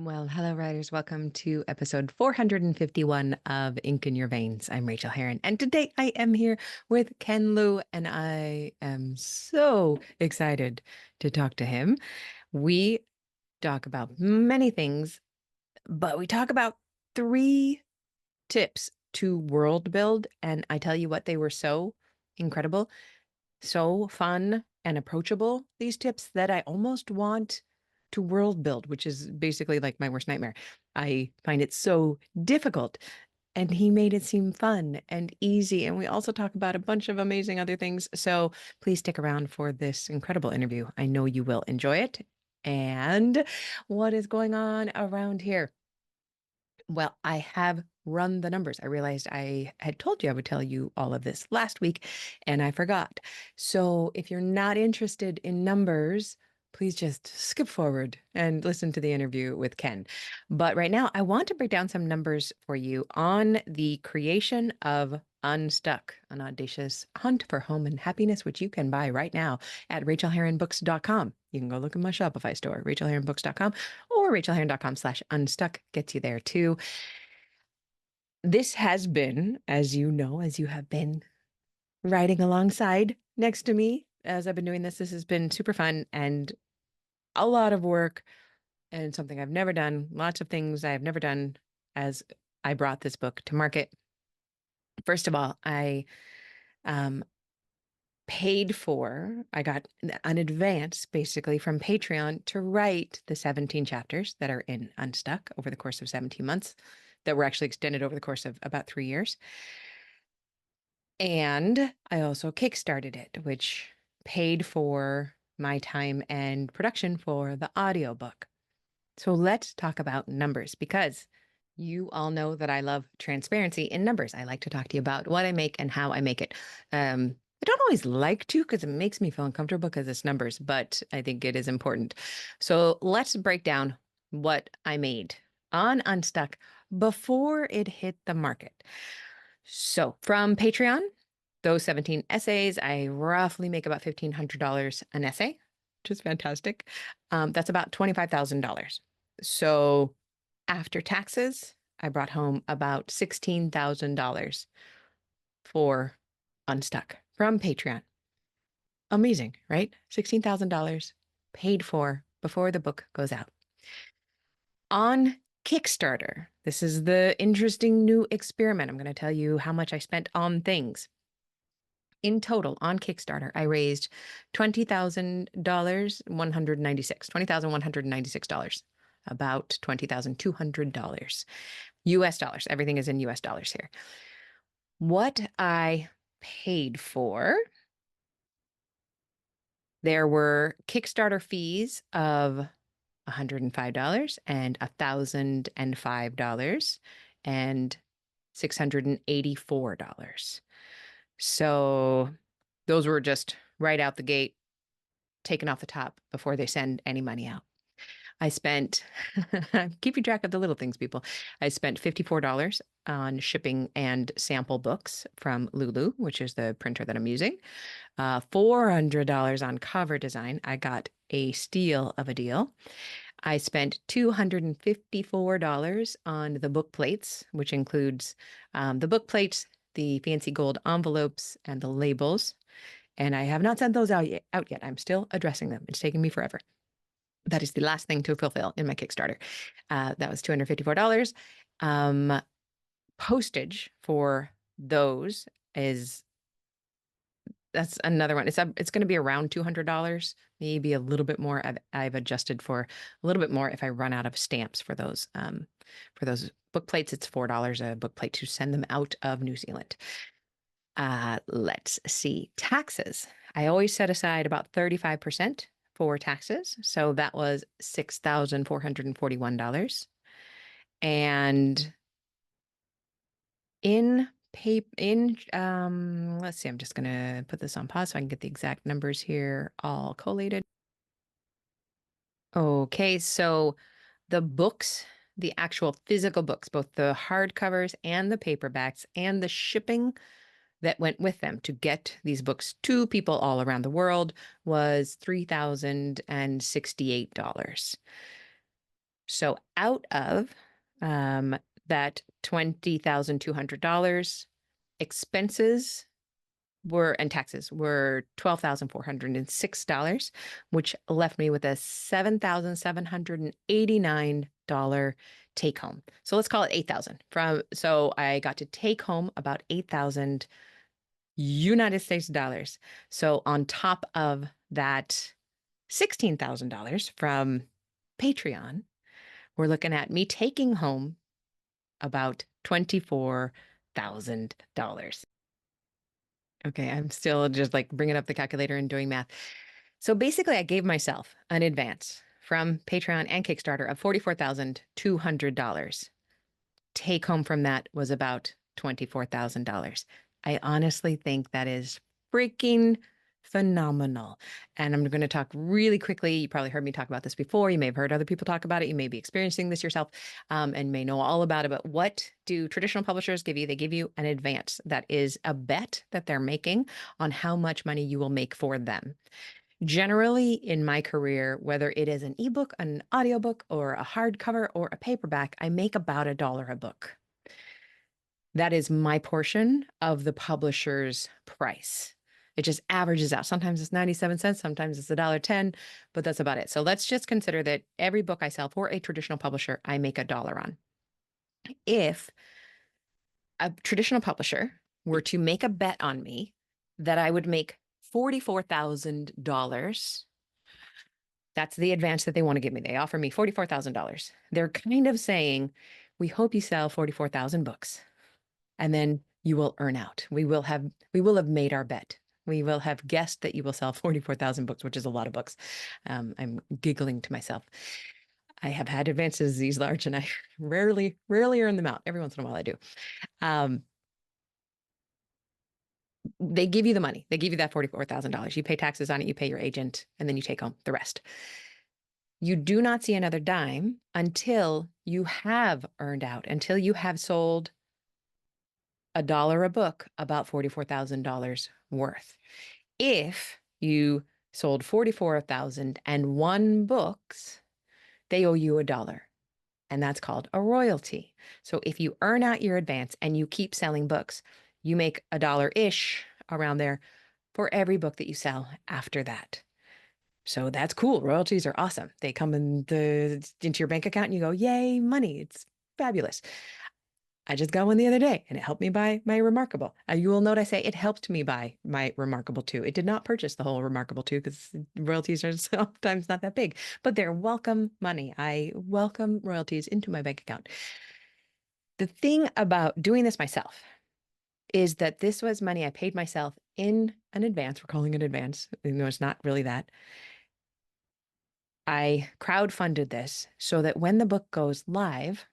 Well, hello, writers. Welcome to episode 451 of Ink in Your Veins. I'm Rachael Herron, and today I am here with Ken Liu, and I am so excited to talk to him. We talk about many things, but we talk about 3 tips to world build, and I tell you what, they were so incredible, so fun and approachable, these tips, that I almost want to world build, which is basically like my worst nightmare. I find it so difficult. And he made it seem fun and easy. And we also talk about a bunch of amazing other things. So please stick around for this incredible interview. I know you will enjoy it. And what is going on around here? Well, I have run the numbers. I realized I had told you I would tell you all of this last week, and I forgot. So if you're not interested in numbers, please just skip forward and listen to the interview with Ken. But right now, I want to break down some numbers for you on the creation of Unstuck, an audacious hunt for home and happiness, which you can buy right now at rachaelherronbooks.com. You can go look in my Shopify store, rachaelherronbooks.com, or rachaelherron.com/unstuck gets you there too. This has been, as you know, as you have been riding alongside next to me as I've been doing this, this has been super fun and a lot of work and something I've never done. Lots of things I've never done as I brought this book to market. First of all, I I got an advance basically from Patreon to write the 17 chapters that are in Unstuck over the course of 17 months that were actually extended over the course of about 3 years. And I also kickstarted it, which paid for my time and production for the audiobook. So let's talk about numbers, because you all know that I love transparency in numbers. I like to talk to you about what I make and how I make it. I don't always like to, because it makes me feel uncomfortable because it's numbers, but I think it is important. So let's break down what I made on Unstuck before it hit the market. So from Patreon, those 17 essays, I roughly make about $1,500 an essay, which is fantastic. That's about $25,000. So after taxes, I brought home about $16,000 for Unstuck from Patreon. Amazing, right? $16,000 paid for before the book goes out. On Kickstarter, this is the interesting new experiment. I'm going to tell you how much I spent on things. In total, on Kickstarter, I raised $20,196, about $20,200 US dollars. Everything is in US dollars here. What I paid for, there were Kickstarter fees of $105 and $1,005 and $684. So those were just right out the gate, taken off the top before they send any money out. I spent, keeping track of the little things, people. I spent $54 on shipping and sample books from Lulu, which is the printer that I'm using. $400 on cover design. I got a steal of a deal. I spent $254 on the book plates, which includes the book plates, the fancy gold envelopes, and the labels. And I have not sent those out yet. I'm still addressing them. It's taking me forever. That is the last thing to fulfill in my Kickstarter. That was $254. Postage for those that's another one. It's going to be around $200, maybe a little bit more. I've adjusted for a little bit more if I run out of stamps for those book plates. It's $4 a book plate to send them out of New Zealand. Let's see. Taxes. I always set aside about 35% for taxes. So that was $6,441. And let's see, I'm just going to put this on pause so I can get the exact numbers here all collated. Okay, so the books, the actual physical books, both the hardcovers and the paperbacks and the shipping that went with them to get these books to people all around the world was $3,068. So out of that $20,200, expenses were and taxes were $12,406, which left me with a $7,789 take home. So let's call it 8,000 so I got to take home about 8,000 United States dollars. So on top of that $16,000 from Patreon, we're looking at me taking home about $24,000. Okay, I'm still just like bringing up the calculator and doing math. So basically, I gave myself an advance from Patreon and Kickstarter of $44,200. Take home from that was about $24,000. I honestly think that is freaking phenomenal. And I'm going to talk really quickly. You probably heard me talk about this before. You may have heard other people talk about it. You may be experiencing this yourself, and may know all about it. But what do traditional publishers give you? They give you an advance that is a bet that they're making on how much money you will make for them. Generally, in my career, whether it is an ebook, an audiobook, or a hardcover or a paperback, I make about $1 a book. That is my portion of the publisher's price. It just averages out. Sometimes it's 97 cents, sometimes it's $1.10, but that's about it. So let's just consider that every book I sell for a traditional publisher, I make $1 on. If a traditional publisher were to make a bet on me that I would make $44,000, that's the advance that they want to give me. They offer me $44,000. They're kind of saying, we hope you sell 44,000 books, and then you will earn out. We will have made our bet. We will have guessed that you will sell 44,000 books, which is a lot of books. I'm giggling to myself. I have had advances these large, and I rarely earn them out. Every once in a while I do. They give you the money. They give you that $44,000. You pay taxes on it, you pay your agent, and then you take home the rest. You do not see another dime until you have earned out, until you have sold $1 a book, about $44,000 worth. If you sold 44,001 books, they owe you $1. And that's called a royalty. So if you earn out your advance and you keep selling books, you make $1-ish around there for every book that you sell after that. So that's cool. Royalties are awesome. They come into your bank account and you go, yay, money. It's fabulous. I just got one the other day and it helped me buy my Remarkable. You will note I say it helped me buy my Remarkable 2. It did not purchase the whole Remarkable 2 because royalties are sometimes not that big, but they're welcome money. I welcome royalties into my bank account. The thing about doing this myself is that this was money I paid myself in an advance. We're calling it advance. No, it's not really that. I crowdfunded this so that when the book goes live,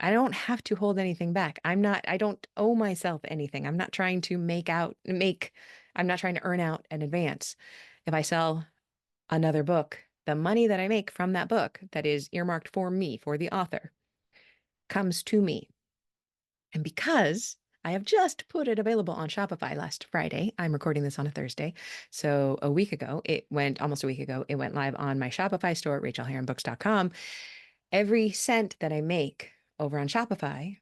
I don't have to hold anything back. I don't owe myself anything. I'm not trying to I'm not trying to earn out in advance. If I sell another book, the money that I make from that book that is earmarked for me, for the author, comes to me. And because I have just put it available on Shopify last Friday, I'm recording this on a Thursday. So almost a week ago, it went live on my Shopify store at rachaelherronbooks.com. Every cent that I make over on Shopify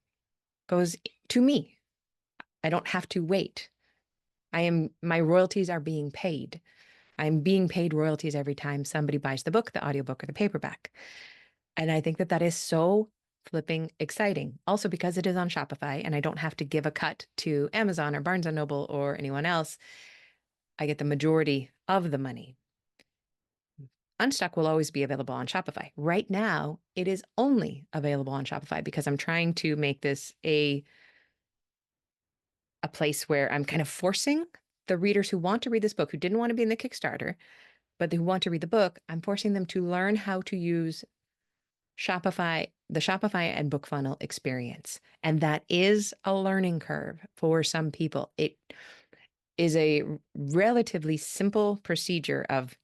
goes to me. I don't have to wait. My royalties are being paid. I'm being paid royalties every time somebody buys the book, the audiobook, or the paperback. And I think that that is so flipping exciting. Also because it is on Shopify and I don't have to give a cut to Amazon or Barnes & Noble or anyone else. I get the majority of the money. Unstuck will always be available on Shopify. Right now, it is only available on Shopify because I'm trying to make this a place where I'm kind of forcing the readers who want to read this book, who didn't want to be in the Kickstarter, but who want to read the book, I'm forcing them to learn how to use Shopify, the Shopify and BookFunnel experience. And that is a learning curve for some people. It is a relatively simple procedure of,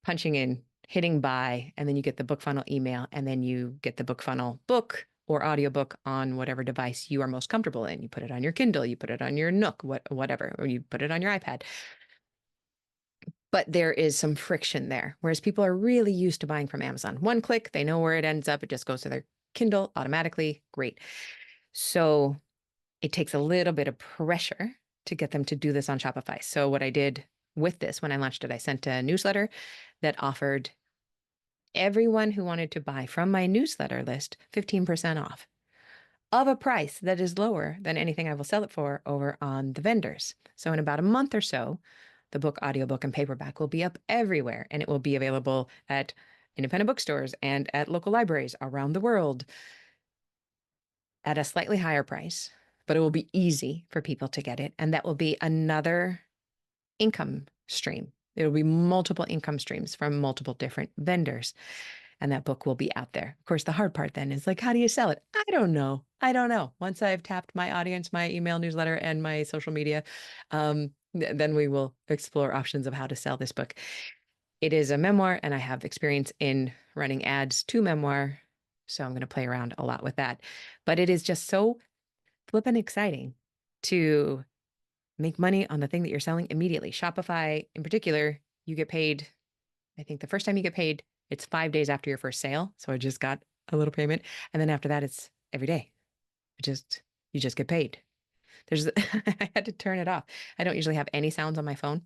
punching in, hitting buy, and then you get the BookFunnel email, and then you get the BookFunnel book or audiobook on whatever device you are most comfortable in. You put it on your Kindle, you put it on your Nook, whatever, or you put it on your iPad. But there is some friction there, whereas people are really used to buying from Amazon. One click, they know where it ends up. It just goes to their Kindle automatically. Great. So it takes a little bit of pressure to get them to do this on Shopify. So what I did with this when I launched it, I sent a newsletter that offered everyone who wanted to buy from my newsletter list 15% off of a price that is lower than anything I will sell it for over on the vendors. So in about a month or so, the book, audiobook, and paperback will be up everywhere, and it will be available at independent bookstores and at local libraries around the world at a slightly higher price, but it will be easy for people to get it. And that will be another income stream. There will be multiple income streams from multiple different vendors. And that book will be out there. Of course, the hard part then is like, how do you sell it? I don't know. I don't know. Once I've tapped my audience, my email newsletter, and my social media, then we will explore options of how to sell this book. It is a memoir, and I have experience in running ads to memoir. So I'm going to play around a lot with that. But it is just so flippin' exciting to make money on the thing that you're selling immediately. Shopify, in particular, you get paid. I think the first time you get paid, it's 5 days after your first sale. So I just got a little payment. And then after that, it's every day. You just get paid. I had to turn it off. I don't usually have any sounds on my phone,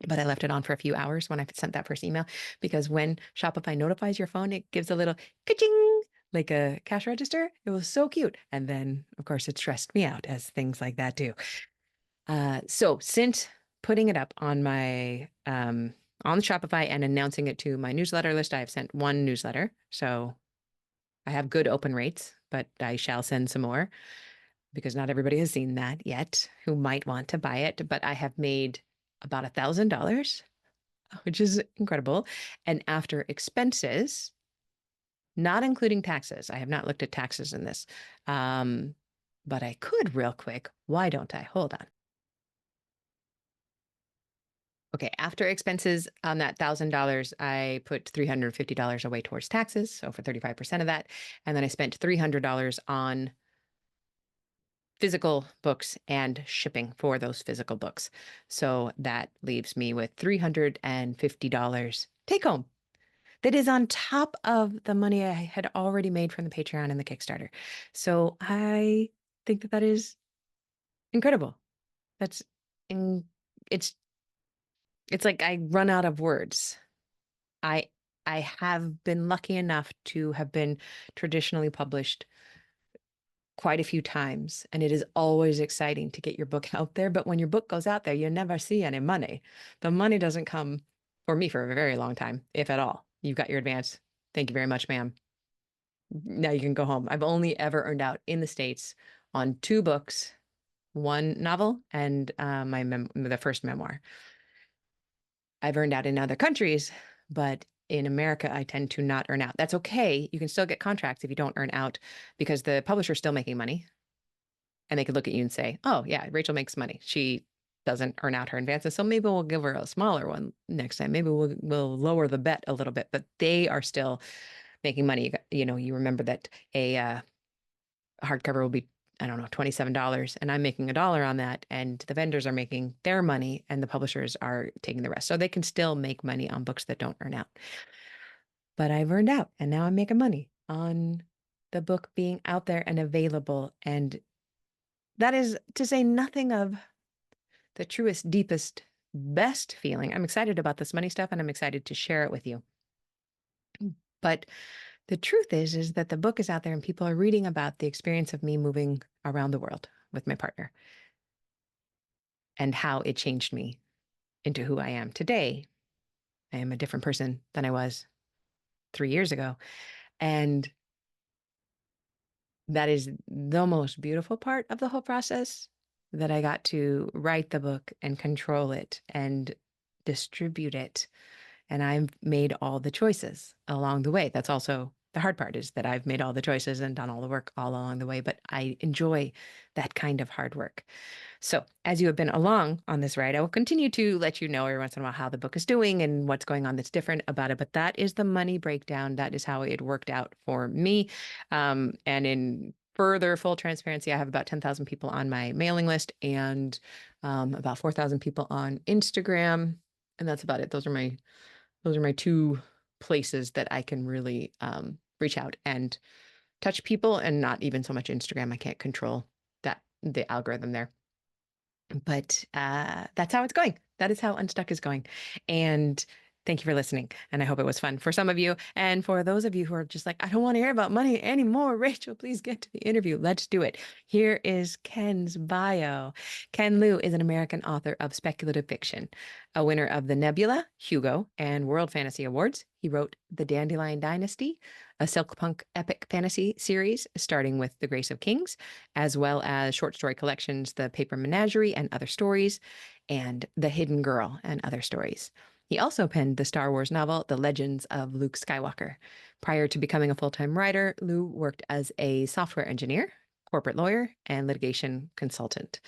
but I left it on for a few hours when I sent that first email, because when Shopify notifies your phone, it gives a little ka-ching, like a cash register. It was so cute. And then, of course, it stressed me out, as things like that do. So since putting it up on my on Shopify and announcing it to my newsletter list, I have sent one newsletter. So I have good open rates, but I shall send some more because not everybody has seen that yet who might want to buy it. But I have made about $1,000, which is incredible. And after expenses, not including taxes, I have not looked at taxes in this, but I could real quick. Why don't I? Hold on. Okay, after expenses on that $1,000, I put $350 away towards taxes, so for 35% of that. And then I spent $300 on physical books and shipping for those physical books. So that leaves me with $350 take home. That is on top of the money I had already made from the Patreon and the Kickstarter. So I think that is incredible. That's in, it's it's like I run out of words. I I have been lucky enough to have been traditionally published quite a few times, and it is always exciting to get your book out there. But when your book goes out there, you never see any money. The money doesn't come for me for a very long time, if at all. You've got your advance. Thank you very much, ma'am. Now you can go home. I've only ever earned out in the States on two books, one novel and the first memoir. I've earned out in other countries, but in America, I tend to not earn out. That's okay. You can still get contracts if you don't earn out, because the publisher's still making money. And they could look at you and say, oh, yeah, Rachel makes money. She doesn't earn out her advances. So maybe we'll give her a smaller one next time. Maybe we'll lower the bet a little bit, but they are still making money. You remember that a hardcover will be, I don't know, $27, and I'm making $1 on that, and the vendors are making their money and the publishers are taking the rest. So they can still make money on books that don't earn out. But I've earned out, and now I'm making money on the book being out there and available. And that is to say nothing of the truest, deepest, best feeling. I'm excited about this money stuff, and I'm excited to share it with you. But the truth is that the book is out there and people are reading about the experience of me moving around the world with my partner and how it changed me into who I am today. I am a different person than I was 3 years ago. And that is the most beautiful part of the whole process, that I got to write the book and control it and distribute it. And I've made all the choices along the way. That's also the hard part, is that I've made all the choices and done all the work all along the way, but I enjoy that kind of hard work. So as you have been along on this ride, I will continue to let you know every once in a while how the book is doing and what's going on that's different about it. But that is the money breakdown. That is how it worked out for me. And in further full transparency, I have about 10,000 people on my mailing list and about 4,000 people on Instagram. And that's about it. Those are my two places that I can really reach out and touch people, and not even so much Instagram. I can't control the algorithm there. But that's how it's going. That is how Unstuck is going. And thank you for listening. And I hope it was fun for some of you. And for those of you who are just like, I don't want to hear about money anymore, Rachel, please get to the interview. Let's do it. Here is Ken's bio. Ken Liu is an American author of speculative fiction, a winner of the Nebula, Hugo, and World Fantasy Awards. He wrote The Dandelion Dynasty, a silkpunk epic fantasy series starting with The Grace of Kings, as well as short story collections The Paper Menagerie and Other Stories, and The Hidden Girl and Other Stories. He also penned the Star Wars novel The Legends of Luke Skywalker. Prior to becoming a full-time writer, Liu worked as a software engineer, corporate lawyer, and litigation consultant.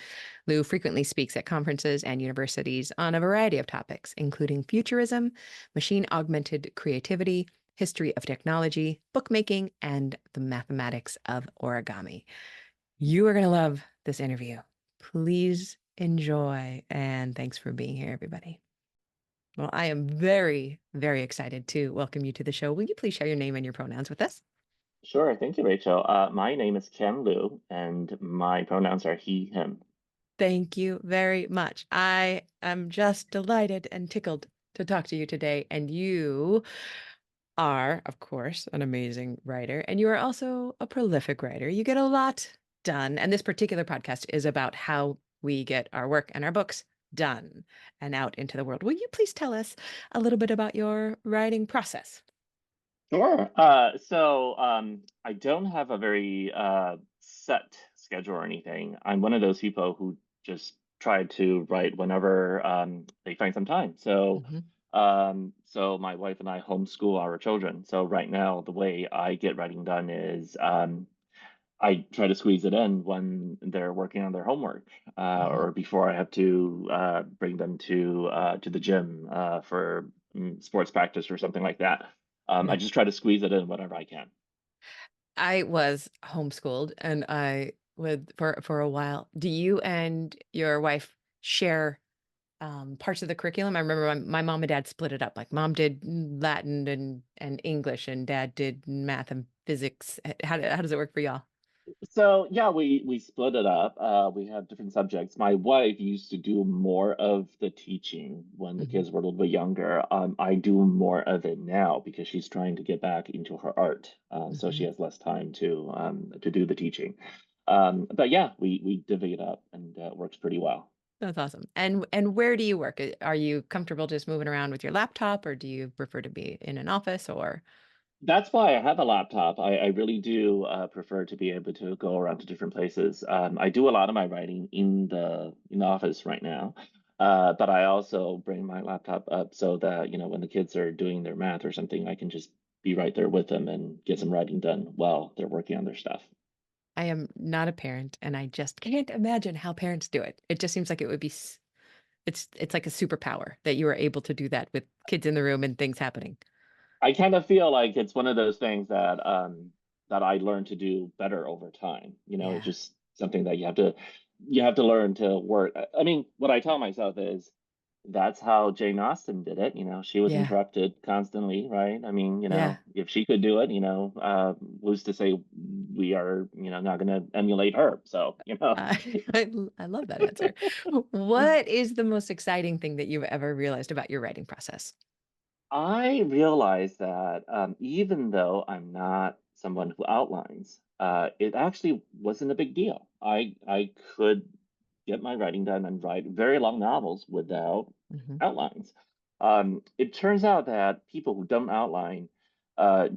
Liu frequently speaks at conferences and universities on a variety of topics, including futurism, machine-augmented creativity, history of technology, bookmaking, and the mathematics of origami. You are going to love this interview. Please enjoy, and thanks for being here, everybody. Well, I am very, very excited to welcome you to the show. Will you please share your name and your pronouns with us? Sure. Thank you, Rachel. My name is Ken Liu, and my pronouns are he, him. Thank you very much. I am just delighted and tickled to talk to you today. And you are, of course, an amazing writer, and you are also a prolific writer. You get a lot done. And this particular podcast is about how we get our work and our books done and out into the world. Will you please tell us a little bit about your writing process? Sure. I don't have a very set schedule or anything. I'm one of those people who just try to write whenever they find some time. Mhm. So my wife and I homeschool our children. So right now, the way I get writing done is I try to squeeze it in when they're working on their homework, Mhm. or before I have to bring them to the gym for sports practice or something like that. I Yeah. just try to squeeze it in whenever I can. I was homeschooled and I would for a while. Do you and your wife share parts of the curriculum? I remember my mom and dad split it up. Like mom did Latin and English, and dad did math and physics. How does it work for y'all? So yeah, we split it up. We have different subjects. My wife used to do more of the teaching when the Hmm. kids were a little bit younger. I do more of it now because she's trying to get back into her art, so she Hmm. has less time to do the teaching. But yeah, we divvy it up, and it works pretty well. That's awesome. And where do you work? Are you comfortable just moving around with your laptop, or do you prefer to be in an office or? That's why I have a laptop. I really do prefer to be able to go around to different places. I do a lot of my writing in the office right now, but I also bring my laptop up so that when the kids are doing their math or something, I can just be right there with them and get some writing done while they're working on their stuff. I am not a parent, and I just can't imagine how parents do it. It just seems like it would be it's like a superpower that you are able to do that with kids in the room and things happening. I kind of feel like it's one of those things that I learned to do better over time. It's Yeah. just something that you have to learn to work. I mean, what I tell myself is that's how Jane Austen did it. She was Yeah. interrupted constantly, right? I mean, Yeah. if she could do it, who's to say we are, not going to emulate her? So, I, I love that answer. What is the most exciting thing that you've ever realized about your writing process? I realize that even though I'm not someone who outlines, it actually wasn't a big deal. I could get my writing done and write very long novels without Hmm. outlines. It turns out that people who don't outline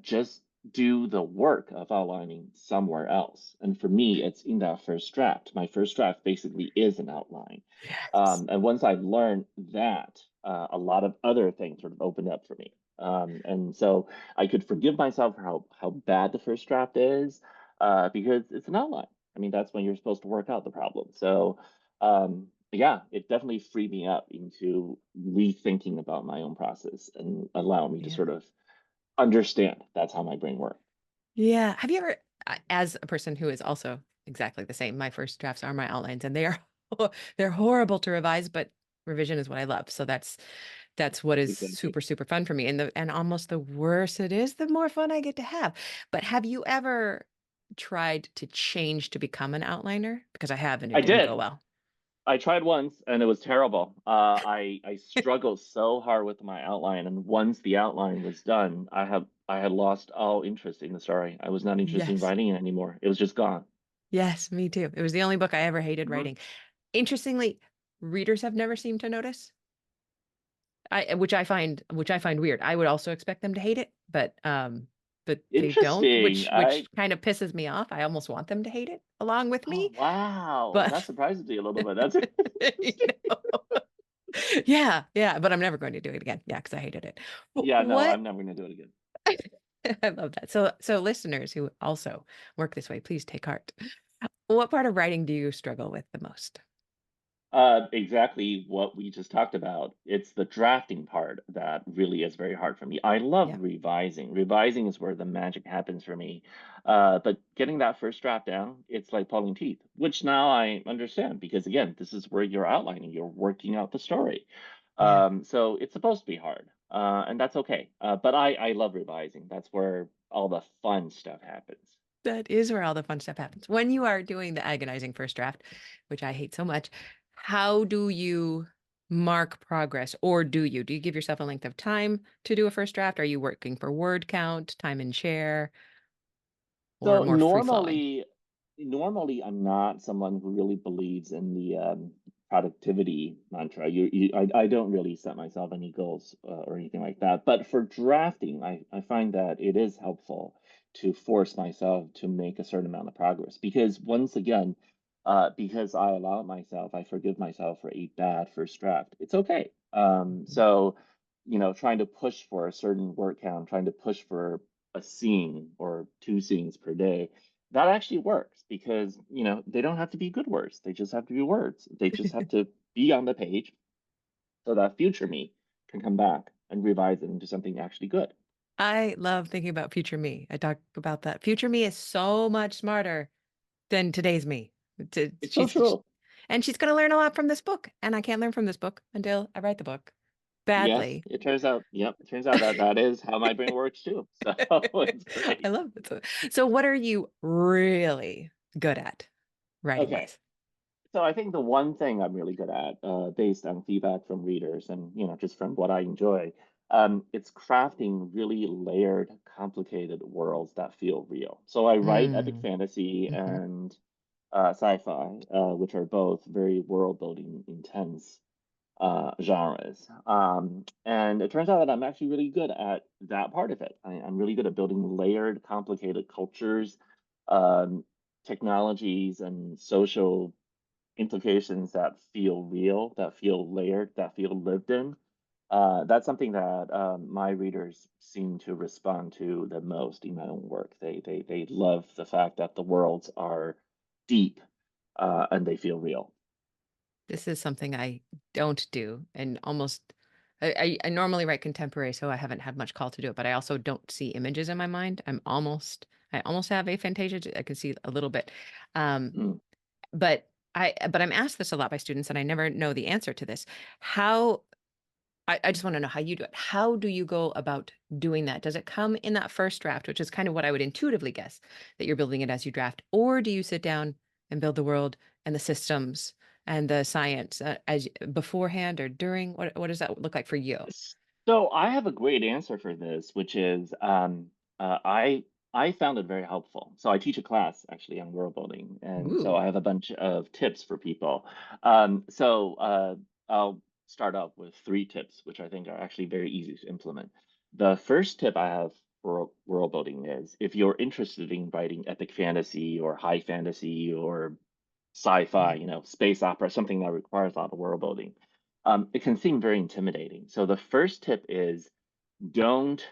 just do the work of outlining somewhere else. And for me, it's in that first draft. My first draft basically is an outline. Yes. And once I learned that, a lot of other things sort of opened up for me. And so I could forgive myself for how bad the first draft is, because it's an outline. I mean, that's when you're supposed to work out the problem. So, yeah, it definitely freed me up into rethinking about my own process and allow me to Yeah. sort of understand that's how my brain works. Yeah. Have you ever, as a person who is also exactly the same, my first drafts are my outlines, and they are they're horrible to revise, but revision is what I love. So That's what is Exactly. super, super fun for me, and almost the worse it is, the more fun I get to have. But have you ever tried to change to become an outliner? Because I have, and it I didn't did. go well. I tried once and it was terrible. I struggled so hard with my outline, and once the outline was done, I had lost all interest in the story. I was not interested in Yes. writing it anymore. It was just gone. Yes, me too. It was the only book I ever hated Mhm. writing. Interestingly, readers have never seemed to notice. Which I find weird. I would also expect them to hate it, but they don't, Interesting. which kind of pisses me off. I almost want them to hate it along with Oh me, wow, but that surprises me a little bit. That's you interesting. know. Yeah, yeah, but I'm never going to do it again. Yeah, because I hated it. Yeah, no, What I'm never gonna do it again. I love that. So listeners who also work this way, please take heart. What part of writing do you struggle with the most? Exactly what we just talked about. It's the drafting part that really is very hard for me. I love Yeah, revising. Revising is where the magic happens for me. But getting that first draft down, it's like pulling teeth, which now I understand because again, this is where you're outlining, you're working out the story. yeah. So it's supposed to be hard, and that's okay. But I love revising. That's where all the fun stuff happens. That is where all the fun stuff happens. When you are doing the agonizing first draft, which I hate so much, how do you mark progress? Or do you? Do you give yourself a length of time to do a first draft? Are you working for word count, time and share, or So more free flowing? normally I'm not someone who really believes in the productivity mantra. I don't really set myself any goals or anything like that. But for drafting, I find that it is helpful to force myself to make a certain amount of progress because once again, because I allow myself, I forgive myself for a bad first draft. It's okay. So trying to push for a certain word count, trying to push for a scene or two scenes per day, that actually works because, they don't have to be good words. They just have to be words. They just have to be on the page so that future me can come back and revise it into something actually good. I love thinking about future me. I talk about that. Future me is so much smarter than today's me. It's so true. And she's going to learn a lot from this book. And I can't learn from this book until I write the book Yes, badly. it turns out that that is how my brain works too. So it's I great. love it. So what are you really good at writing Okay. wise? So I think the one thing I'm really good at, based on feedback from readers and just from what I enjoy, it's crafting really layered, complicated worlds that feel real. So I write epic Mm. fantasy Hmm. and sci-fi, which are both very world-building, intense genres. And it turns out that I'm actually really good at that part of it. I'm really good at building layered, complicated cultures, um, technologies, and social implications that feel real, that feel layered, that feel lived in. That's something that my readers seem to respond to the most in my own work. They love the fact that the worlds are deep and they feel real. This is something I don't do, and almost I normally write contemporary, so I haven't had much call to do it, but I also don't see images in my mind. I almost have aphantasia. I can see a little bit. Um, Mm. but I'm asked this a lot by students, and I never know the answer to this. How I just want to know how you do it. How do you go about doing that? Does it come in that first draft, which is kind of what I would intuitively guess that you're building it as you draft, or do you sit down and build the world and the systems and the science as beforehand or during? What does that look like for you? So I have a great answer for this, which is uh, I I found it very helpful. So I teach a class actually on world building, and so Ooh. I have a bunch of tips for people. I'll start off with three tips, which I think are actually very easy to implement. The first tip I have for world building is if you're interested in writing epic fantasy or high fantasy or sci-fi, Mm. space opera, something that requires a lot of world building, it can seem very intimidating. So the first tip is don't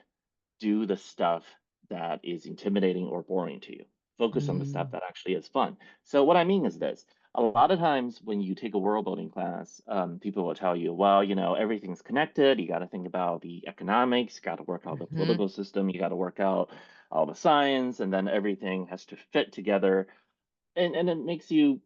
do the stuff that is intimidating or boring to you. Focus on the stuff Mm. that actually is fun. So what I mean is this. A lot of times when you take a world building class, people will tell you, well, everything's connected. You got to think about the economics, you got to work out the Hmm. political system, you got to work out all the science, and then everything has to fit together. And it makes you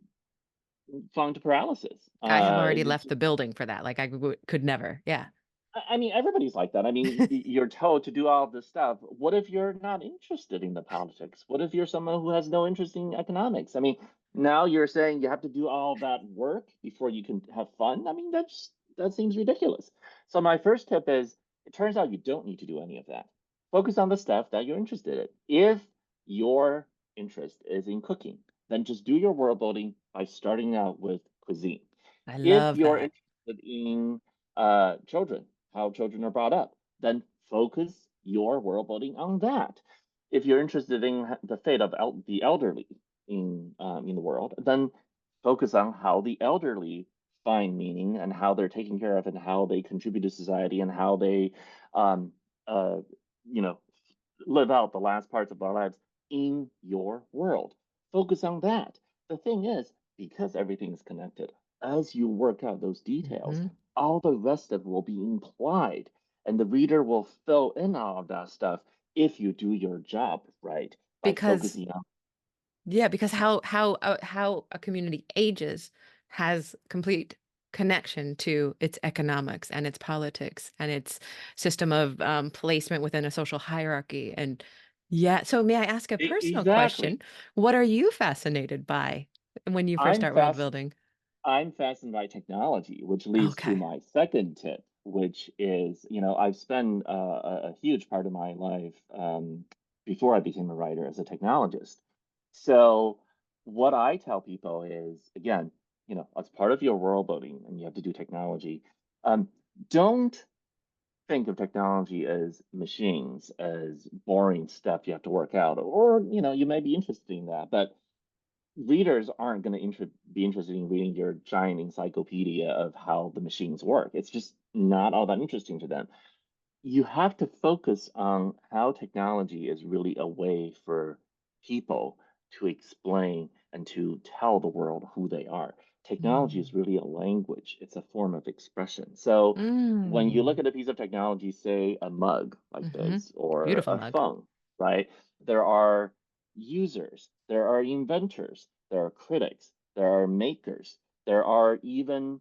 fall into paralysis. I have already left the building for that. Like could never. Yeah. I mean, everybody's like that. I mean, you're told to do all this stuff. What if you're not interested in the politics? What if you're someone who has no interest in economics? I mean, now you're saying you have to do all that work before you can have fun. I mean, that seems ridiculous. So my first tip is, it turns out you don't need to do any of that. Focus on the stuff that you're interested in. If your interest is in cooking, then just do your world building by starting out with cuisine. I If love you're that. interested in children, how children are brought up, then focus your world building on that. If you're interested in the fate of the elderly in the world, then focus on how the elderly find meaning and how they're taken care of and how they contribute to society and how they, um, uh, you know, live out the last parts of our lives in your world. Focus on that. The thing is, because everything is connected, as you work out those details, Hmm. all the rest of it will be implied, and the reader will fill in all of that stuff if you do your job right by Because focusing on. yeah, because how a community ages has complete connection to its economics and its politics and its system of placement within a social hierarchy. And yeah, so may I ask a personal Exactly. question? What are you fascinated by when you first I'm start world fast. building? I'm fascinated by technology, which leads to Okay. my second tip, which is, I've spent a huge part of my life before I became a writer as a technologist. So, what I tell people is, again, as part of your world building, and you have to do technology, don't think of technology as machines, as boring stuff you have to work out, or, you may be interested in that, but readers aren't going to be interested in reading your giant encyclopedia of how the machines work. It's just not all that interesting to them. You have to focus on how technology is really a way for people to explain and to tell the world who they are. Technology is Mm. really a language, it's a form of expression. So when you look Mm. at a piece of technology, say a mug like Hmm. this or Beautiful a mug. phone, right? There are users, there are inventors, there are critics, there are makers, there are even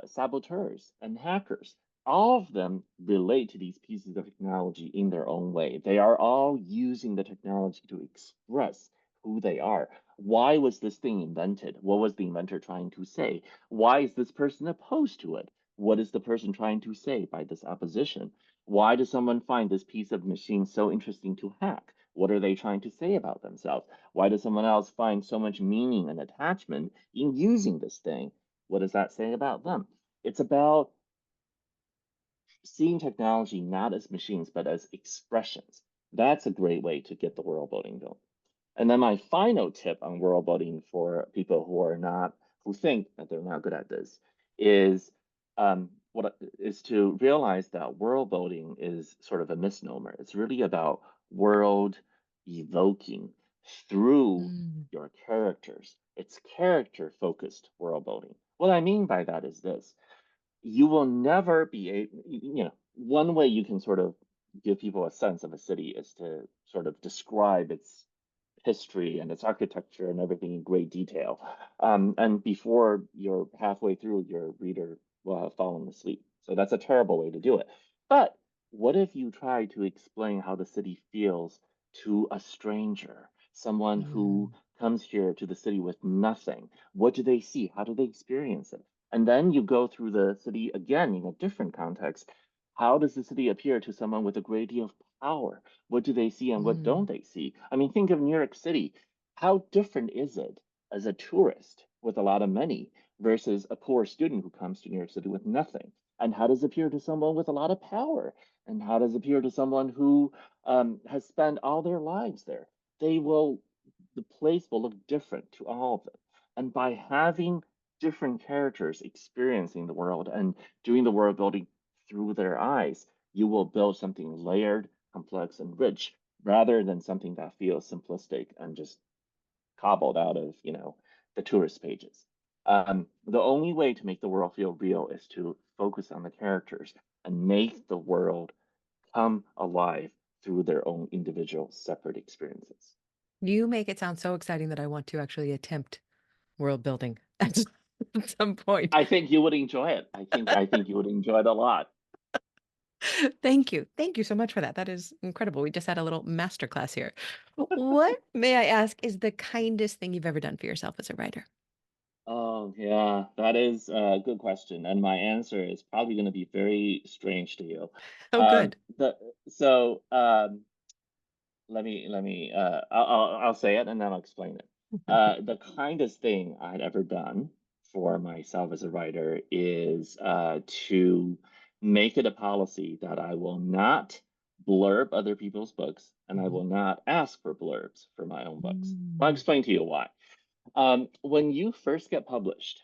saboteurs and hackers. All of them relate to these pieces of technology in their own way. They are all using the technology to express who they are. Why was this thing invented? What was the inventor trying to say? Why is this person opposed to it? What is the person trying to say by this opposition? Why does someone find this piece of machine so interesting to hack? What are they trying to say about themselves? Why does someone else find so much meaning and attachment in using this thing? What does that say about them? It's about seeing technology not as machines, but as expressions. That's a great way to get the world building going. And then my final tip on world building for people who think that they're not good at this is what is to realize that world building is sort of a misnomer. It's really about world evoking through Mm. your characters. It's character focused world building. What I mean by that is this: you will never be able, one way you can sort of give people a sense of a city is to sort of describe its history and its architecture and everything in great detail. And before you're halfway through, your reader will have fallen asleep. So that's a terrible way to do it. But what if you try to explain how the city feels to a stranger, someone who Mm. comes here to the city with nothing? What do they see? How do they experience it? And then you go through the city again in a different context. How does the city appear to someone with a great deal of power? What do they see and what don't Mm. they see? I mean, think of New York City. How different is it as a tourist with a lot of money versus a poor student who comes to New York City with nothing? And how does it appear to someone with a lot of power? And how does it appear to someone who has spent all their lives there? They will, the place will look different to all of them. And by having different characters experiencing the world and doing the world building through their eyes, you will build something layered, complex, and rich rather than something that feels simplistic and just cobbled out of, the tourist pages. The only way to make the world feel real is to focus on the characters and make the world come alive through their own individual separate experiences. You make it sound so exciting that I want to actually attempt world building at some point. I think you would enjoy it. I think you would enjoy it a lot. Thank you. Thank you so much for that. That is incredible. We just had a little masterclass here. What, may I ask, is the kindest thing you've ever done for yourself as a writer? Oh, yeah, that is a good question, and my answer is probably going to be very strange to you. Oh, Um, good. the so I'll say it and then I'll explain it. The kindest thing I'd ever done for myself as a writer is to make it a policy that I will not blurb other people's books and I Mhm. will not ask for blurbs for my own books. I'll Mm. explain to you why. When you first get published,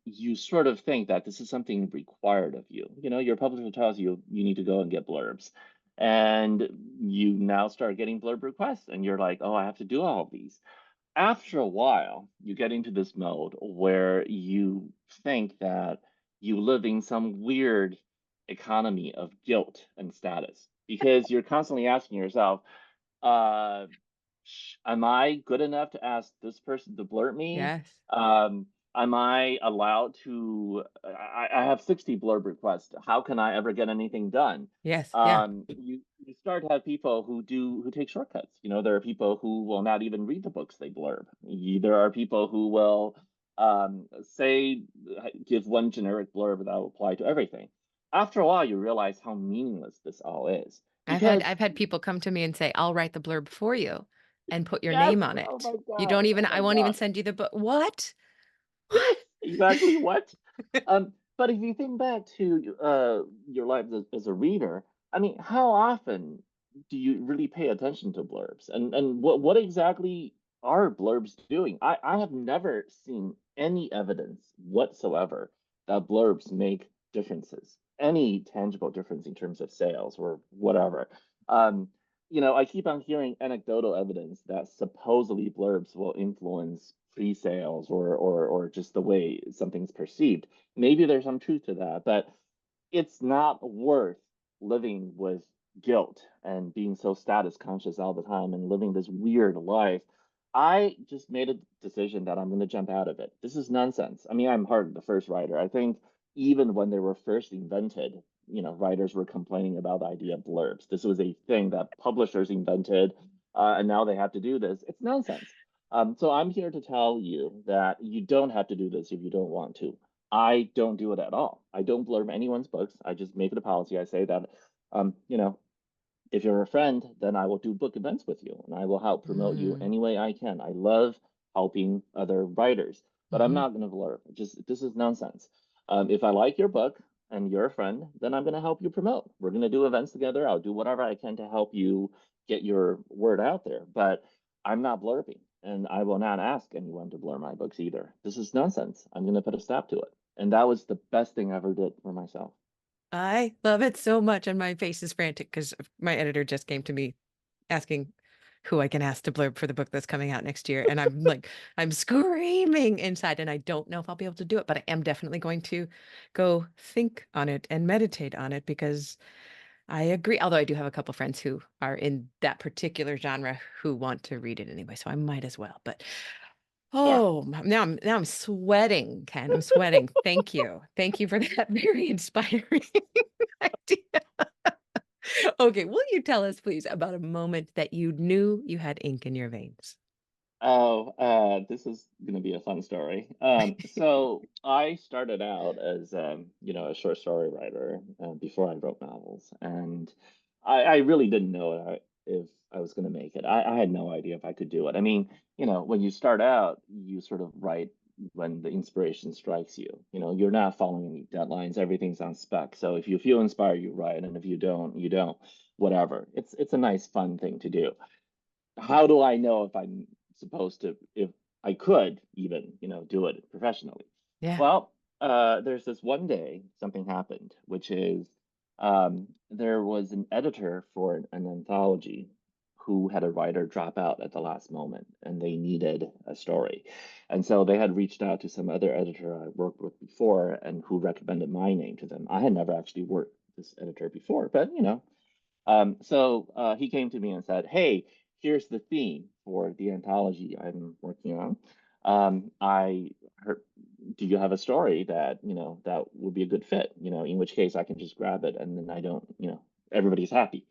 you sort of think that this is something required of you. You know, your publisher tells you you need to go and get blurbs, and you now start getting blurb requests, and you're like, oh, I have to do all of these. After a while, you get into this mode where you think that you live in some weird economy of guilt and status because you're constantly asking yourself, uh, am I good enough to ask this person to blurt me? Yes. Am I allowed to? I have 60 blurb requests. How can I ever get anything done? Yes. Yeah. You start to have people who take shortcuts. You know, there are people who will not even read the books they blurb. There are people who will say give one generic blurb that will apply to everything. After a while, you realize how meaningless this all is because I've had people come to me and say, "I'll write the blurb for you and put your yes, name on oh it. my You God, don't even oh I my won't even God. send you the book." What? Yes, What? exactly what. But if you think back to your life as a reader, I mean, how often do you really pay attention to blurbs? And what exactly are blurbs doing? I have never seen any evidence whatsoever that blurbs make differences, any tangible difference in terms of sales or whatever. Um, I keep on hearing anecdotal evidence that supposedly blurbs will influence pre-sales or just the way something's perceived. Maybe there's some truth to that, but it's not worth living with guilt and being so status conscious all the time and living this weird life. I just made a decision that I'm going to jump out of it. This is nonsense. I mean, I'm hardly the first writer. I think even when they were first invented, writers were complaining about the idea of blurbs. This was a thing that publishers invented, and now they have to do this. It's nonsense. So I'm here to tell you that you don't have to do this if you don't want to. I don't do it at all. I don't blurb anyone's books. I just make it a policy. I say that, um, you know, if you're a friend, then I will do book events with you and I will help promote you Mm. any way I can. I love helping other writers, but I'm Mhm. not going to blurb. Just this is nonsense. If I like your book and you're a friend, then I'm going to help you promote. We're going to do events together. I'll do whatever I can to help you get your word out there. But I'm not blurbing, and I will not ask anyone to blur my books either. This is nonsense. I'm going to put a stop to it. And that was the best thing I ever did for myself. I love it so much, and my face is frantic because my editor just came to me asking who I can ask to blurb for the book that's coming out next year. And I'm like, I'm screaming inside, and I don't know if I'll be able to do it, but I am definitely going to go think on it and meditate on it because I agree. Although I do have a couple friends who are in that particular genre who want to read it anyway, so I might as well. But Yeah. oh, now I'm sweating, Ken. I'm sweating. Thank you. Thank you for that very inspiring idea. Okay, will you tell us, please, about a moment that you knew you had ink in your veins? Oh, this is going to be a fun story. So I started out as, a short story writer before I wrote novels, and I really didn't know if I was going to make it. I had no idea if I could do it. I mean, when you start out, you sort of write when the inspiration strikes you. You're not following any deadlines. Everything's on spec. So if you feel inspired, you write, and if you don't, you don't. Whatever. It's a nice, fun thing to do. How do I know if I'm supposed to, if I could even, do it professionally? Yeah. Well, there's this one day something happened, which is there was an editor for an anthology who had a writer drop out at the last moment and they needed a story. And so they had reached out to some other editor I worked with before and who recommended my name to them. I had never actually worked with this editor before, but he came to me and said, "Hey, here's the theme for the anthology I'm working on. I heard, do you have a story that, that would be a good fit? In which case I can just grab it and then I don't, everybody's happy.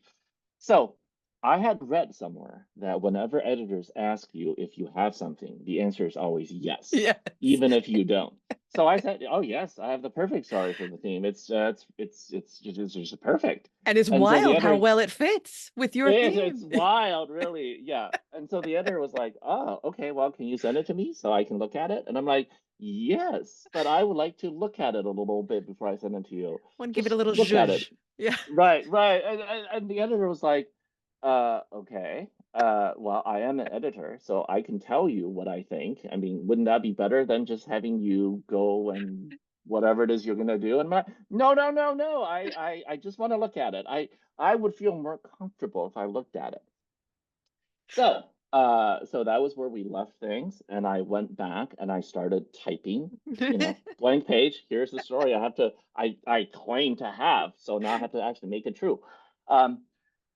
So I had read somewhere that whenever editors ask you if you have something, the answer is always yes, Yes. even if you don't. So I said, "Oh yes, I have the perfect story for the theme. It's just perfect." And it's And so the wild how editor, well it fits with your it's theme. wild, really, yeah. And so the editor was like, "Oh, okay. Well, can you send it to me so I can look at it?" And I'm like, "Yes, but I would like to look at it a little bit before I send it to you. Want to give it a Just little look at it." zhuzh. Yeah. Right, right. And the editor was like, okay. Well, I am an editor, so I can tell you what I think. I mean, wouldn't that be better than just having you go and whatever it is you're gonna do?" And my, no, no, no, no. I just want to look at it. I would feel more comfortable if I looked at it. So that was where we left things, and I went back and I started typing, blank page. Here's the story I claim to have. So now I have to actually make it true. Um,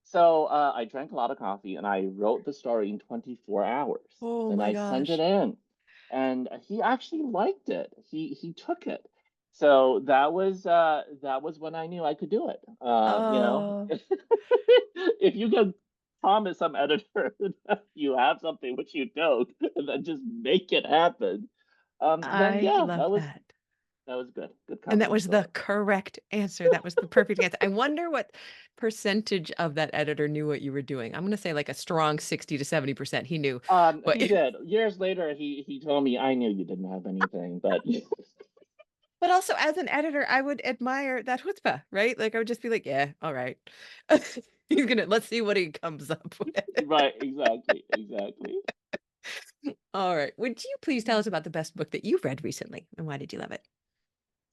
so I drank a lot of coffee and I wrote the story in 24 hours Oh and my I sent it gosh. in. And he actually liked it. He took it. So that was when I knew I could do it. Oh, If you can promise some editor that you have something which you don't, and then just make it happen, then I yeah, love that was that. that was good. Good And that confidence was the builder. correct answer. That was the perfect answer. I wonder what percentage of that editor knew what you were doing. I'm going to say like a strong 60 to 70% he knew what He did. Years later, he told me, "I knew you didn't have anything, but But also as an editor, I would admire that chutzpah, right? Like I would just be like, yeah, all right. He's gonna let's see what he comes up with. right, exactly, exactly." All right. Would you please tell us about the best book that you've read recently and why did you love it?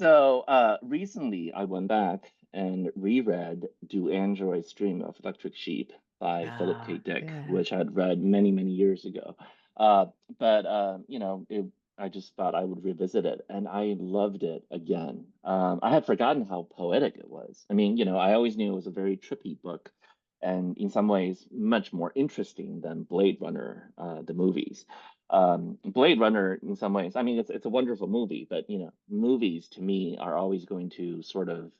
So recently, I went back and reread "Do Androids Dream of Electric Sheep" by Philip K. Ah, Dick, yeah. which I'd read many, many years ago. But I just thought I would revisit it, and I loved it again. I had forgotten how poetic it was. I mean, I always knew it was a very trippy book, and in some ways, much more interesting than Blade Runner, the movies. Blade Runner, in some ways, I mean, it's a wonderful movie, but movies to me are always going to sort of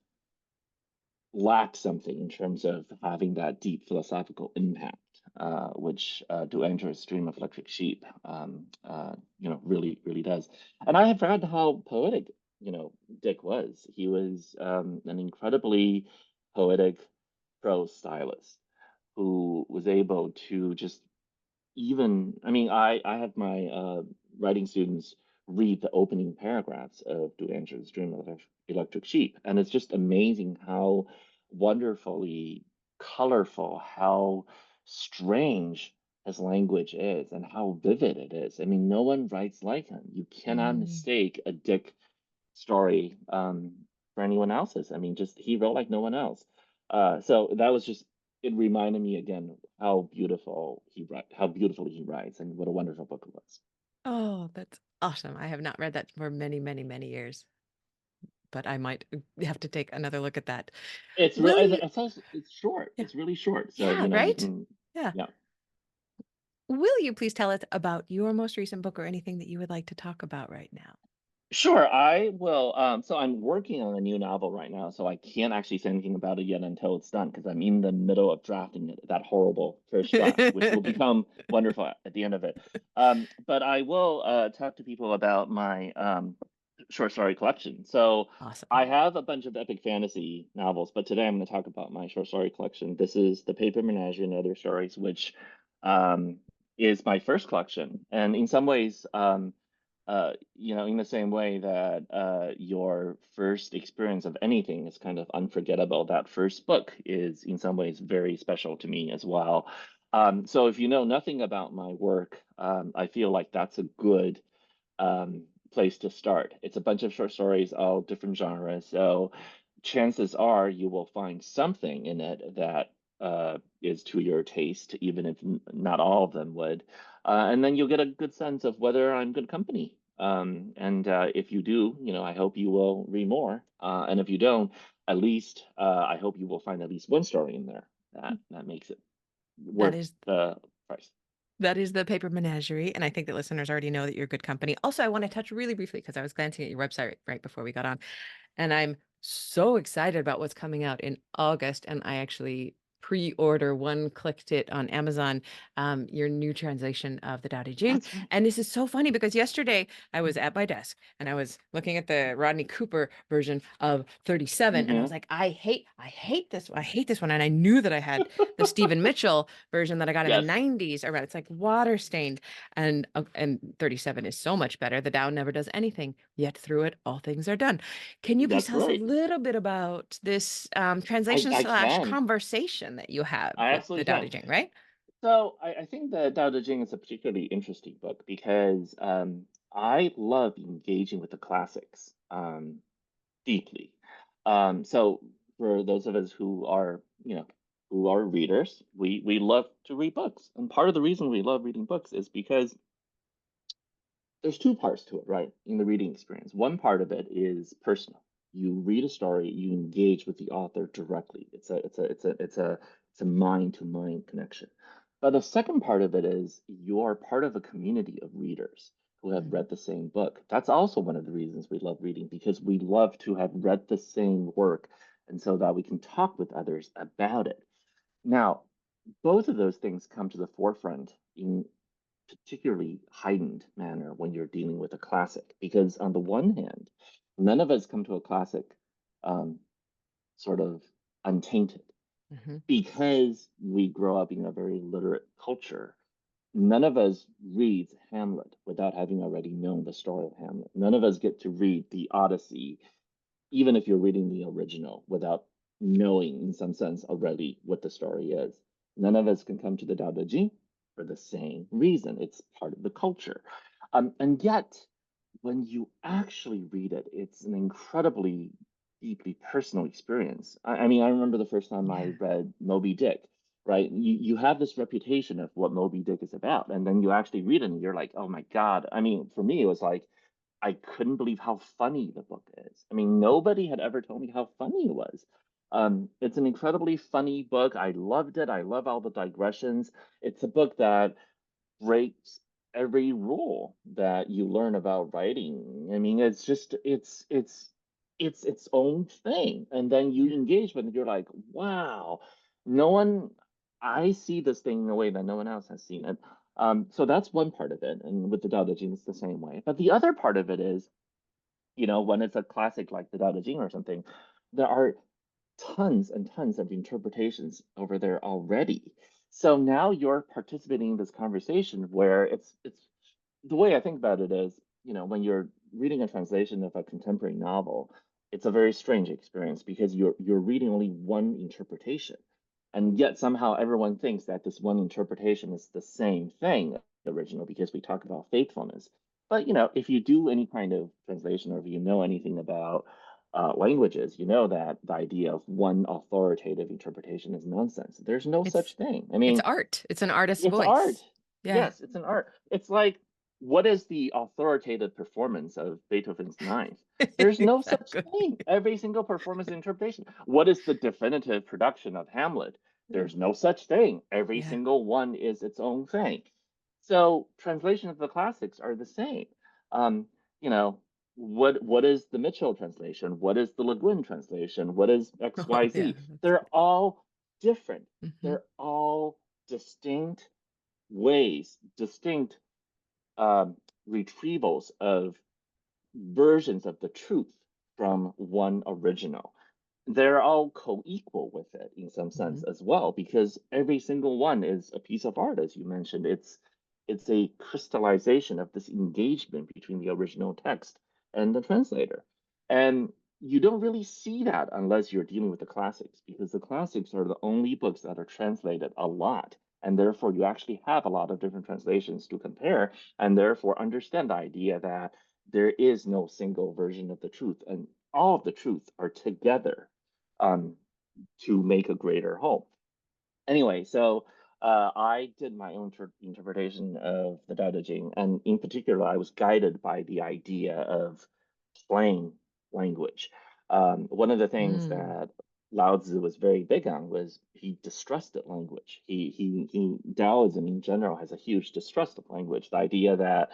lack something in terms of having that deep philosophical impact, which Do Androids Dream of Electric Sheep, really, really does. And I had forgotten how poetic, Dick was. He was an incredibly poetic prose stylist who was able to just, even, I mean, I have my writing students read the opening paragraphs of Do Androids Dream of Electric Sheep, and it's just amazing how wonderfully colorful, how strange his language is, and how vivid it is. I mean, no one writes like him. You cannot Mm. mistake a Dick story for anyone else's. I mean, just he wrote like no one else. So that was just, it reminded me again how beautifully he writes, and what a wonderful book it was. Oh, that's awesome. I have not read that for many, many, many years, but I might have to take another look at that. It's real. Will you? It's short. Yeah. It's really short. So Yeah, you right? can, Yeah. yeah. Will you please tell us about your most recent book or anything that you would like to talk about right now? Sure, I will. So I'm working on a new novel right now, so I can't actually say anything about it yet until it's done because I'm in the middle of drafting it, that horrible first draft, which will become wonderful at the end of it. But I will talk to people about my short story collection. So I Awesome. have a bunch of epic fantasy novels, but today I'm going to talk about my short story collection. This is The Paper Menagerie and Other Stories, which um, is my first collection, and in some ways. In the same way that your first experience of anything is kind of unforgettable, that first book is in some ways very special to me as well. So if you know nothing about my work, I feel like that's a good place to start. It's a bunch of short stories, all different genres. So chances are you will find something in it that is to your taste, even if not all of them would. And then you'll get a good sense of whether I'm good company. And if you do, I hope you will read more. And if you don't, at least I hope you will find at least one story in there that makes it That worth is the price. That is the paper menagerie, and I think that listeners already know that you're good company. Also, I want to touch really briefly because I was glancing at your website right before we got on, and I'm so excited about what's coming out in August, and I actually pre-order one-clicked it on Amazon, your new translation of the Dao De Jing. That's right. And this is so funny because yesterday I was at my desk and I was looking at the Rodney Cooper version of 37, and I was Hmm. like, I hate this, I hate this one. And I knew that I had the Stephen Mitchell version that I got in the Yes, 90s around. It's like water stained. And 37 is so much better. The Tao never does anything, yet through it all things are done. Can you please that's tell us a right. little bit about this translation I slash can. conversation that you have I with the absolutely Tao Te can. Ching, right? So I think the Dao De Jing is a particularly interesting book because I love engaging with the classics deeply. So for those of us who are, who are readers, we love to read books, and part of the reason we love reading books is because there's two parts to it, right? In the reading experience, one part of it is personal. You read a story, you engage with the author directly. It's a mind to mind connection. But the second part of it is you're part of a community of readers who have Mhm. read the same book. That's also one of the reasons we love reading, because we love to have read the same work, and so that we can talk with others about it. Now, both of those things come to the forefront in particularly heightened manner when you're dealing with a classic. Because on the one hand, none of us come to a classic um, sort of untainted. Mhm. Because we grow up in a very literate culture, none of us reads Hamlet without having already known the story of Hamlet. None of us get to read the Odyssey, even if you're reading the original, without knowing, in some sense, already what the story is. None of us can come to the Dao De Jing for the same reason. It's part of the culture. And yet, when you actually read it, it's an incredibly deeply personal experience. I mean, I remember the first time I Yeah. read Moby Dick, right? You have this reputation of what Moby Dick is about, and then you actually read it and you're like, oh my God. I mean, for me, it was like, I couldn't believe how funny the book is. I mean, nobody had ever told me how funny it was. It's an incredibly funny book. I loved it. I love all the digressions. It's a book that breaks every rule that you learn about writing. I mean, it's just it's its own thing. And then you Yeah. engage with it, you're like, wow, no one I see this thing in a way that no one else has seen it. So that's one part of it. And with the Dao De Jing, it's the same way. But the other part of it is, when it's a classic like the Dao De Jing or something, there are tons and tons of interpretations over there already. So now you're participating in this conversation where it's the way I think about it is, when you're reading a translation of a contemporary novel, it's a very strange experience because you're reading only one interpretation. And yet somehow everyone thinks that this one interpretation is the same thing, the original, because we talk about faithfulness. But if you do any kind of translation, or if you know anything about languages, you know that the idea of one authoritative interpretation is nonsense. There's no such It's thing. I it's mean, art. It's an artist's it's art. voice. Yeah. Yes, it's an art. It's like, what is the authoritative performance of Beethoven's Ninth? There's no such Exactly. thing. Every single performance interpretation. What is the definitive production of Hamlet? There's no such thing. Every Yeah. single one is its own thing. So translation of the classics are the same. Um, you know, what is the Mitchell translation? What is the Le Guin translation? What is Oh, yeah. XYZ? That's They're all different. mhm. They're all distinct ways, distinct retrievals of versions of the truth from one original. They're all co-equal with it in some sense Mhm. as well, because every single one is a piece of art, as you mentioned. It's a crystallization of this engagement between the original text and the translator. And you don't really see that unless you're dealing with the classics, because the classics are the only books that are translated a lot. And therefore, you actually have a lot of different translations to compare, and therefore understand the idea that there is no single version of the truth, and all of the truths are together um, to make a greater whole. Anyway, so I did my own interpretation of the Tao Te Ching, and in particular, I was guided by the idea of plain language. One of the things Mm. that Lao Tzu was very big on was he distrusted language. He Taoism in general has a huge distrust of language. The idea that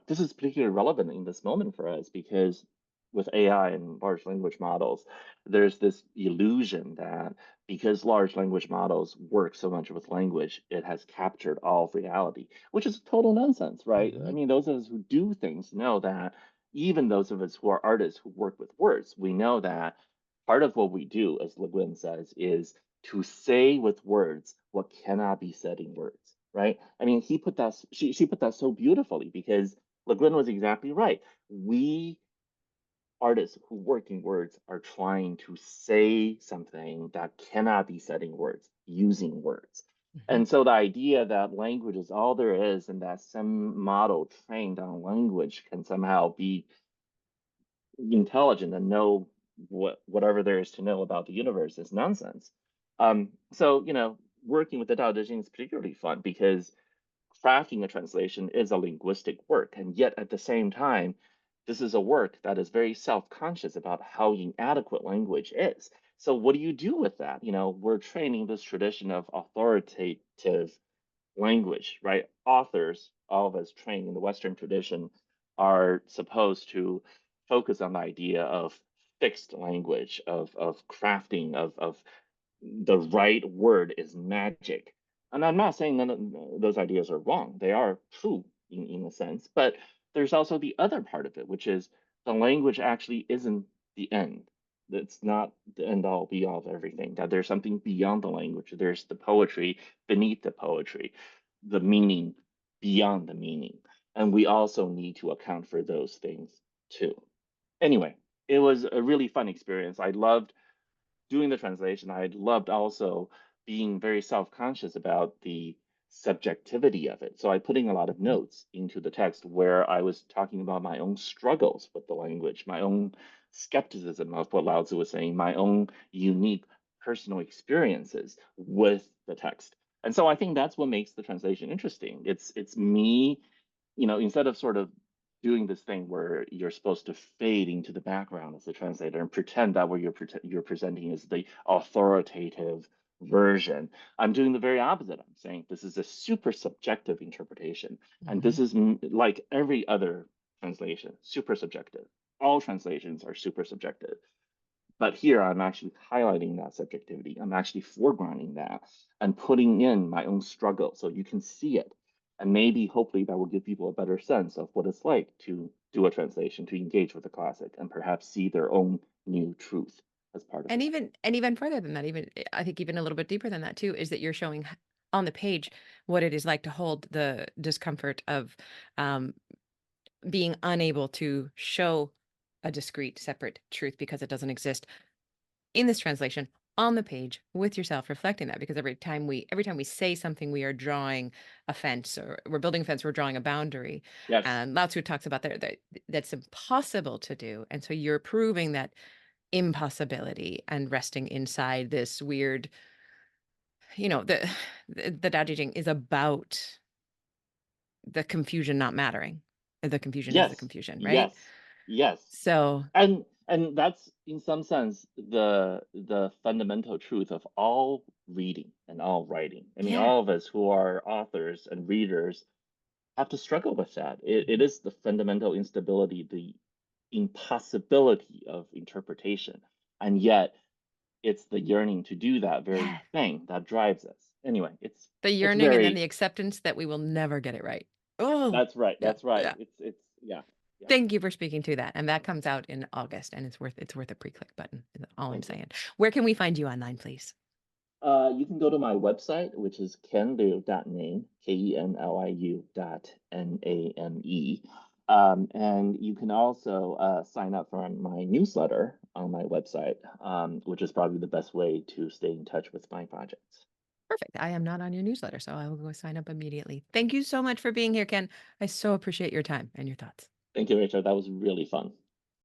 this is particularly relevant in this moment for us because with AI and large language models, there's this illusion that because large language models work so much with language, it has captured all of reality, which is total nonsense, right? I Mhm. mean, those of us who do things know that even those of us who are artists who work with words, we know that part of what we do, as Le Guin says, is to say with words what cannot be said in words, right? I mean, she put that so beautifully because Le Guin was exactly right. We artists who work in words are trying to say something that cannot be said in words using words. Mhm. And so the idea that language is all there is and that some model trained on language can somehow be intelligent and know whatever there is to know about the universe is nonsense. So working with the Dao De Jing is particularly fun because crafting a translation is a linguistic work, and yet at the same time, this is a work that is very self-conscious about how inadequate language is. So what do you do with that? We're training this tradition of authoritative language, right? Authors, all of us trained in the Western tradition, are supposed to focus on the idea of fixed language, of crafting, of the right word is magic. And I'm not saying none of those ideas are wrong. They are true in a sense, but there's also the other part of it, which is the language actually isn't the end. It's not the end all be all of everything, that there's something beyond the language. There's the poetry beneath the poetry, the meaning beyond the meaning. And we also need to account for those things too. Anyway, it was a really fun experience. I loved doing the translation. I loved also being very self-conscious about the subjectivity of it. So I put in a lot of Mhm. notes into the text where I was talking about my own struggles with the language, my own skepticism of what Lao Tzu was saying, my own unique personal experiences with the text. And so I think that's what makes the translation interesting. It's me, instead of sort of doing this thing where you're supposed to fade into the background as a translator and pretend that what you're presenting is the authoritative version. I'm doing the very opposite. I'm saying this is a super subjective interpretation, and this Mhm. is like every other translation, super subjective. All translations are super subjective. But here I'm actually highlighting that subjectivity. I'm actually foregrounding that and putting in my own struggle so you can see it. And maybe, hopefully, that will give people a better sense of what it's like to do a translation, to engage with the classic, and perhaps see their own new truth as part of And it. even further than that, even I think even a little bit deeper than that too, is that you're showing on the page what it is like to hold the discomfort of um, being unable to show a discrete, separate truth because it doesn't exist in this translation on the page with yourself reflecting that, because every time we say something, we are drawing a fence, or we're building a fence, we're drawing a boundary. Yes, And Lao Tzu talks about that's impossible to do, and so you're proving that impossibility and resting inside this weird, the Tao Te Ching is about the confusion not mattering. The confusion is the yes, confusion, right? yes, yes. So And that's in some sense the fundamental truth of all reading and all writing. I mean, yeah. all of us who are authors and readers have to struggle with that. It Mhm. is the fundamental instability, the impossibility of interpretation. And yet it's the yearning to do that very Yeah. thing that drives us. Anyway, The it's yearning and then the very acceptance that we will never get it right. Oh, that's right. yeah, That's right. yeah. It's yeah. Yeah. Thank you for speaking to that. And that comes out in August, and it's worth a pre-click button, is all I'm Thank you. saying. Where can we find you online, please? You can go to my website, which is kenliu.name, KenLiu.name. And you can also sign up for my newsletter on my website, which is probably the best way to stay in touch with my projects. Perfect. I am not on your newsletter, so I will go sign up immediately. Thank you so much for being here, Ken. I so appreciate your time and your thoughts. Thank you, Rachel. That was really fun.